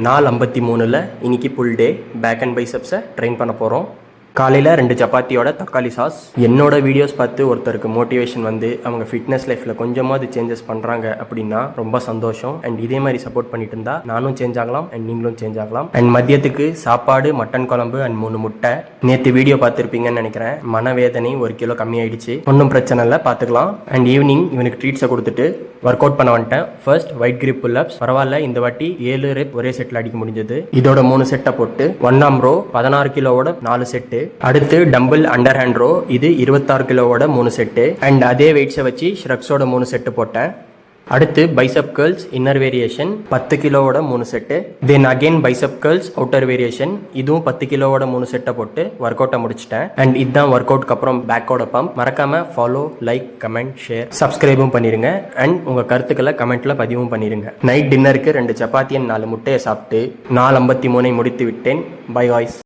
நாள் 53ல் இன்னைக்கு ஃபுல் டே பேக் அண்ட் பைசப்ஸை ட்ரெயின் பண்ண போகிறோம். காலையில் 2 சப்பாத்தியோட தக்காளி சாஸ். என்னோட வீடியோஸ் பார்த்து ஒருத்தருக்கு மோட்டிவேஷன் வந்து அவங்க ஃபிட்னஸ் லைஃப்பில் கொஞ்சமாவது சேஞ்சஸ் பண்ணுறாங்க அப்படின்னா ரொம்ப சந்தோஷம். அண்ட் இதே மாதிரி சப்போர்ட் பண்ணிட்டு இருந்தா நானும் சேஞ்ச் ஆகலாம் அண்ட் நீங்களும் சேஞ்ச் ஆகலாம். அண்ட் மதியத்துக்கு சாப்பாடு, மட்டன் குழம்பு அண்ட் 3 முட்டை. நேற்று வீடியோ பார்த்துருப்பீங்கன்னு நினைக்கிறேன். மனவேதனை 1 கிலோ கம்மியாயிடுச்சு. ஒன்றும் பிரச்சனை இல்லை, பார்த்துக்கலாம். அண்ட் ஈவினிங் இவனுக்கு ட்ரீட்ஸை கொடுத்துட்டு ஒர்க் அவுட் பண்ண வந்துட்டேன். First white grip pull-ups. பரவாயில்ல, இந்த வாட்டி 7 ரெப் ஒரே செட்டில் அடிக்க முடிஞ்சது. இதோட 3 செட்டை போட்டு 1 ஆம் ரோ 16 கிலோவோட 4 செட்டு. அடுத்து டம்பிள் அண்டர் ஹேண்ட் ரோ, இது 26 கிலோவோட 3 செட்டு. அண்ட் அதே வெயிட்ஸை வச்சு ஷ்ரக்ஸோட 3 செட்டு போட்டேன். அடுத்து bicep girls inner variation 10 கிலோவோட 3 set. Then again bicep girls outer variation, இதுவும் 10 கிலோவோட 3 செட்டை போட்டு ஒர்க் அவுட்டை முடிச்சிட்டேன். அண்ட் இதுதான் ஒர்க் அவுட்க்கு அப்புறம் பேக்கோட பம்ப். மறக்காம ஃபாலோ, லைக், கமெண்ட், ஷேர், சப்ஸ்கிரைபும் பண்ணிருங்க. அண்ட் உங்க கருத்துக்களை கமெண்ட்ல பதிவும் பண்ணிருங்க. நைட் டின்னருக்கு 2 சப்பாத்தி 4 முட்டையை சாப்பிட்டு 4:53 முடித்து விட்டேன். By voice.